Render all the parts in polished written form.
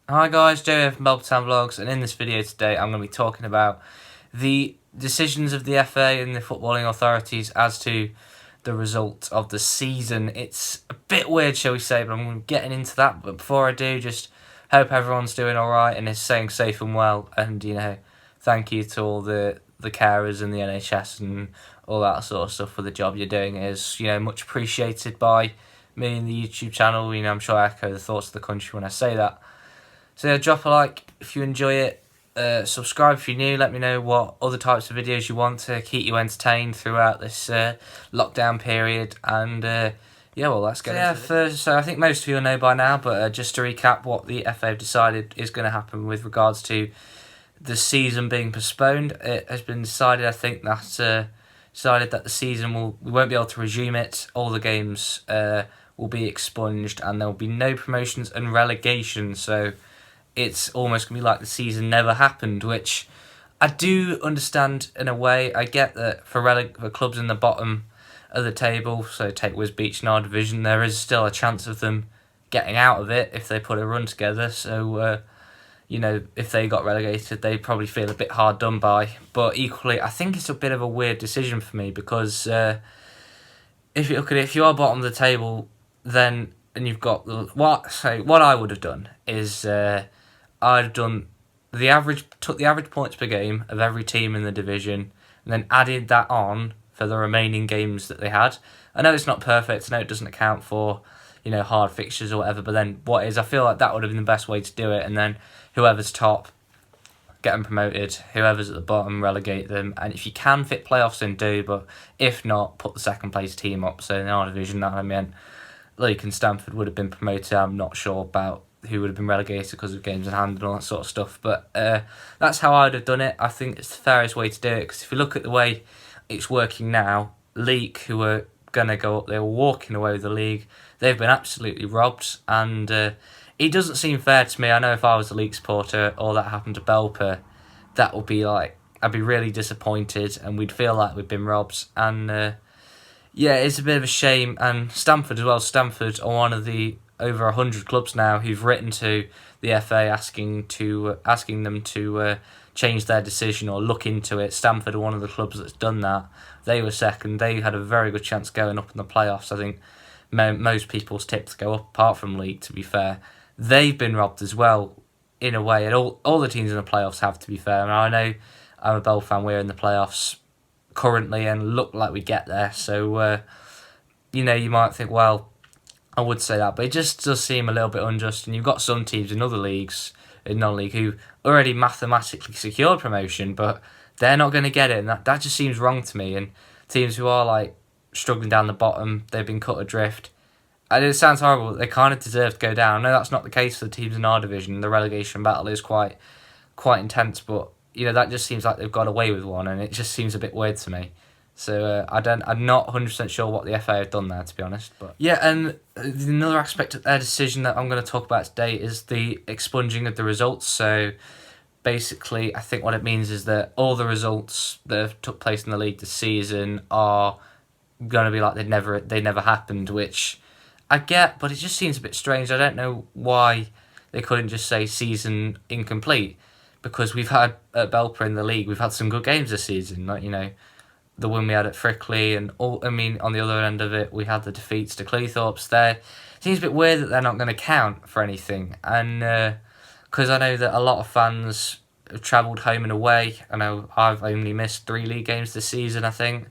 Hi guys, Joe here from Belpertown Vlogs, and in this video today I'm going to be talking about the decisions of the FA and the footballing authorities as to the result of the season. It's a bit weird, shall we say, but I'm getting into that. But before I do, just hope everyone's doing alright and is staying safe and well, and thank you to all the carers and the NHS and all that sort of stuff for the job you're doing. It is, much appreciated by me and the YouTube channel. I'm sure I echo the thoughts of the country when I say that. So yeah, drop a like if you enjoy it. Subscribe if you're new. Let me know what other types of videos you want to keep you entertained throughout this lockdown period. And let's get into it. So I think most of you will know by now, but just to recap what the FA have decided is going to happen with regards to the season being postponed. It has been decided, I think, that the season we won't be able to resume it. All the games will be expunged, and there will be no promotions and relegation. So it's almost going to be like the season never happened, which I do understand in a way. I get that for clubs in the bottom of the table, so take Wisbech in our division, there is still a chance of them getting out of it if they put a run together. So, if they got relegated, they'd probably feel a bit hard done by. But equally, I think it's a bit of a weird decision for me because if you look at it, if you are bottom of the table, then and you've got what I would have done is I'd have done took the average points per game of every team in the division, and then added that on for the remaining games that they had. I know it's not perfect. I know it doesn't account for hard fixtures or whatever. But then I feel like that would have been the best way to do it. And then whoever's top, get them promoted. Whoever's at the bottom, relegate them. And if you can fit playoffs in, do. But if not, put the second place team up. So in our division, that I meant Leek and Stamford would have been promoted. I'm not sure about who would have been relegated because of games in hand and all that sort of stuff. But that's how I'd have done it. I think it's the fairest way to do it, because if you look at the way it's working now, Leek, who were going to go up, they were walking away with the league. They've been absolutely robbed, and it doesn't seem fair to me. I know if I was a Leek supporter or that happened to Belper, that would be like, I'd be really disappointed and we'd feel like we'd been robbed. And it's a bit of a shame. And Stamford as well. Stamford are one of the over 100 clubs now who've written to the FA asking them to change their decision or look into it. Stamford are one of the clubs that's done that. They were second. They had a very good chance going up in the playoffs. I think most people's tips go up, apart from League, to be fair. They've been robbed as well, in a way. And all the teams in the playoffs have, to be fair. And I know I'm a Bell fan. We're in the playoffs currently and look like we get there. So, you might think, well, I would say that, but it just does seem a little bit unjust. And you've got some teams in other leagues, in non-league, who already mathematically secured promotion, but they're not going to get it. And that just seems wrong to me. And teams who are like struggling down the bottom, they've been cut adrift. And it sounds horrible, but they kind of deserve to go down. I know that's not the case for the teams in our division. The relegation battle is quite intense, but that just seems like they've got away with one, and it just seems a bit weird to me. So I'm not 100% sure what the FA have done there, to be honest. But yeah, and another aspect of their decision that I'm going to talk about today is the expunging of the results. So basically, I think what it means is that all the results that have took place in the league this season are going to be like they never happened, which I get, but it just seems a bit strange. I don't know why they couldn't just say season incomplete, because we've had at Belper in the league, we've had some good games this season, like the win we had at Frickley, and on the other end of it, we had the defeats to Cleethorpes. There seems a bit weird that they're not going to count for anything, and because I know that a lot of fans have travelled home and away. I know I've only missed 3 league games this season, I think,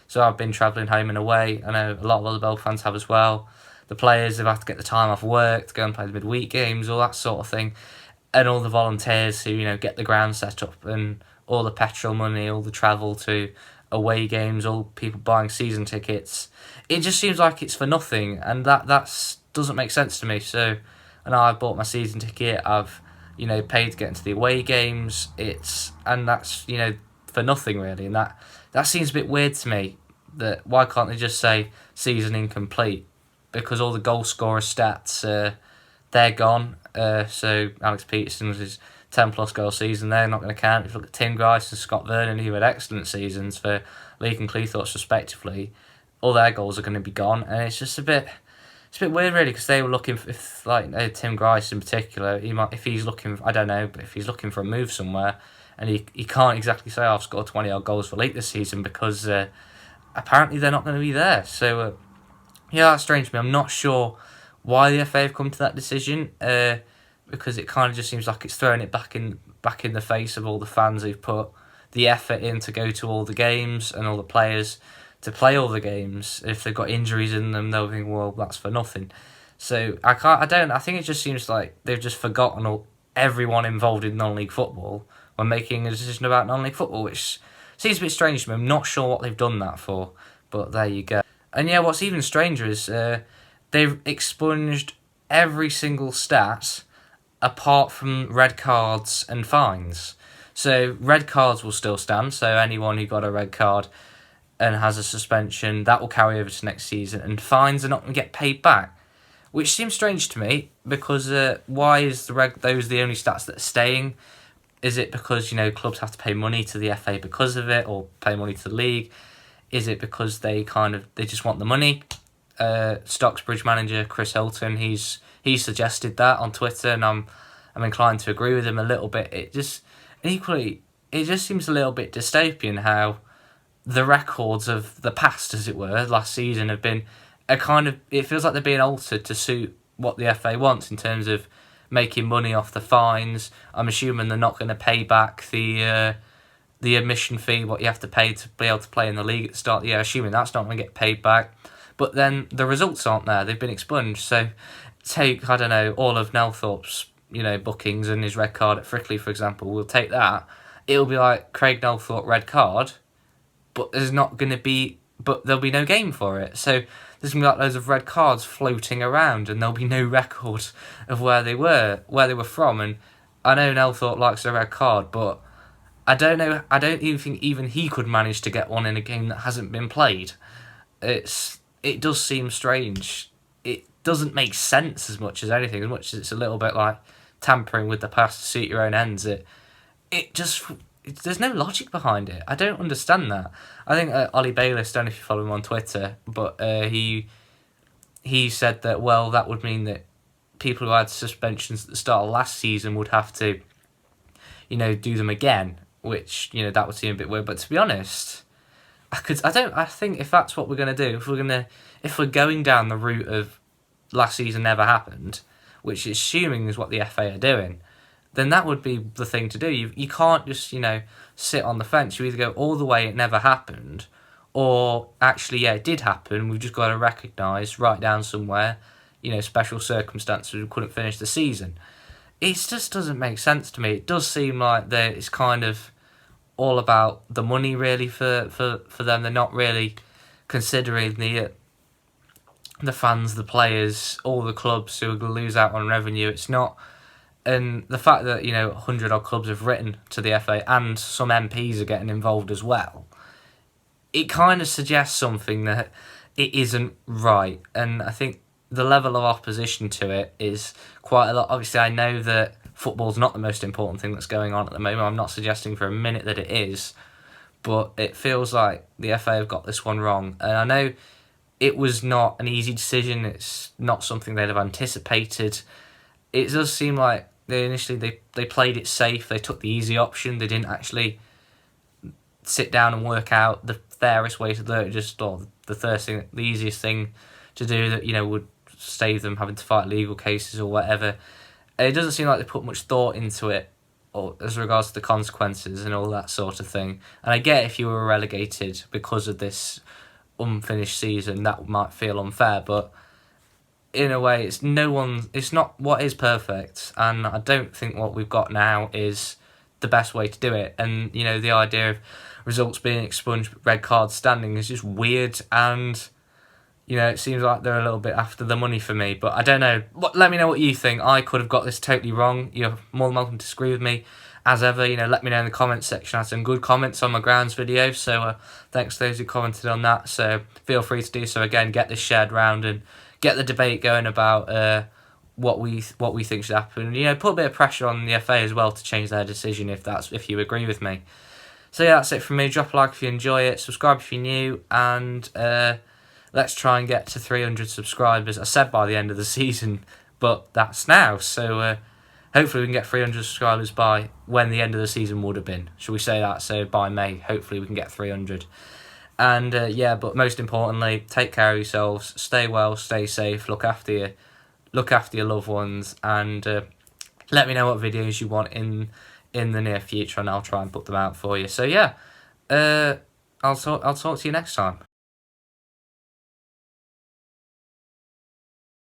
so I've been travelling home and away. I know a lot of other Bell fans have as well. The players have had to get the time off work to go and play the midweek games, all that sort of thing, and all the volunteers who get the ground set up, and all the petrol money, all the travel to away games, all people buying season tickets. It just seems like it's for nothing, and that doesn't make sense to me. So, I know I've bought my season ticket. I've paid to get into the away games. That's for nothing really, and that seems a bit weird to me. That why can't they just say season incomplete? Because all the goal scorer stats they're gone. So Alex Peterson's his 10 plus goal season, they're not going to count. If you look at Tim Grice and Scott Vernon, who had excellent seasons for League and Cleethorpes respectively, all their goals are going to be gone, and it's just a bit it's a bit weird really, because they were looking for, if like Tim Grice in particular, if he's looking, I don't know, but if he's looking for a move somewhere, and he can't exactly say, I've scored 20 odd goals for Leeds this season, because apparently they're not going to be there. So yeah, that's strange to me. I'm not sure why the FA have come to that decision, because it kind of just seems like it's throwing it back in the face of all the fans who've put the effort in to go to all the games, and all the players to play all the games. If they've got injuries in them, they'll think, well, that's for nothing. So I think it just seems like they've just forgotten everyone involved in non-league football when making a decision about non-league football, which seems a bit strange to me. I'm not sure what they've done that for, but there you go. And yeah, what's even stranger is they've expunged every single stat apart from red cards and fines. So red cards will still stand, so anyone who got a red card and has a suspension, that will carry over to next season, and fines are not going to get paid back, which seems strange to me, because why is those the only stats that are staying? Is it because, clubs have to pay money to the FA because of it, or pay money to the league? Is it because they just want the money? Stocksbridge manager Chris Hilton, he suggested that on Twitter, and I'm inclined to agree with him a little bit. It just seems a little bit dystopian how the records of the past, as it were, last season have been it feels like they're being altered to suit what the FA wants in terms of making money off the fines. I'm assuming they're not going to pay back the admission fee, what you have to pay to be able to play in the league at the start of the year, assuming that's not going to get paid back. But then the results aren't there, they've been expunged. So take, I don't know, all of Nelthorpe's bookings and his red card at Frickley, for example, we'll take that. It'll be like Craig Nelthorpe red card, but there'll be no game for it. So there's going to be like loads of red cards floating around, and there'll be no record of where they were from. And I know Nelthorpe likes a red card, but I don't even think even he could manage to get one in a game that hasn't been played. It does seem strange. It doesn't make sense as much as anything, as much as it's a little bit like tampering with the past to suit your own ends. There's no logic behind it. I don't understand that. I think Ollie Bayliss, don't know if you follow him on Twitter, but he said that, well, that would mean that people who had suspensions at the start of last season would have to, do them again, which, that would seem a bit weird. But to be honest, I think if that's what we're going to do, if we're going down the route of last season never happened, which assuming is what the FA are doing, then that would be the thing to do. You can't just, sit on the fence. You either go all the way, it never happened, or actually, yeah, it did happen. We've just got to recognise, write down somewhere, special circumstances, we couldn't finish the season. It just doesn't make sense to me. It does seem like it's kind of all about the money, really, for them. They're not really considering the fans, the players, all the clubs who are going to lose out on revenue. It's not... And the fact that, 100 odd clubs have written to the FA and some MPs are getting involved as well, it kind of suggests something that it isn't right. And I think the level of opposition to it is quite a lot. Obviously, I know that football's not the most important thing that's going on at the moment. I'm not suggesting for a minute that it is, but it feels like the FA have got this one wrong. And I know it was not an easy decision. It's not something they'd have anticipated. It does seem like they played it safe. They took the easy option. They didn't actually sit down and work out the fairest way to do it. The easiest thing to do that would save them having to fight legal cases or whatever. And it doesn't seem like they put much thought into it, or as regards to the consequences and all that sort of thing. And I get if you were relegated because of this unfinished season, that might feel unfair, but in a way, it's not what is perfect, and I don't think what we've got now is the best way to do it. And the idea of results being expunged, red cards standing, is just weird, and it seems like they're a little bit after the money for me. But I don't know. Let me know what you think. I could have got this totally wrong. You're more than welcome to disagree with me. As ever, let me know in the comments section. I had some good comments on my grounds video, so thanks to those who commented on that. So feel free to do so again. Get this shared round and get the debate going about what we think should happen. Put a bit of pressure on the FA as well to change their decision if you agree with me. So yeah, that's it from me. Drop a like if you enjoy it, subscribe if you're new, and let's try and get to 300 subscribers. I said by the end of the season, but that's now. So hopefully we can get 300 subscribers by when the end of the season would have been. Should we say that? So by May, hopefully we can get 300. And yeah, but most importantly, take care of yourselves. Stay well, stay safe. Look after your loved ones, and let me know what videos you want in the near future, and I'll try and put them out for you. So yeah, I'll talk to you next time.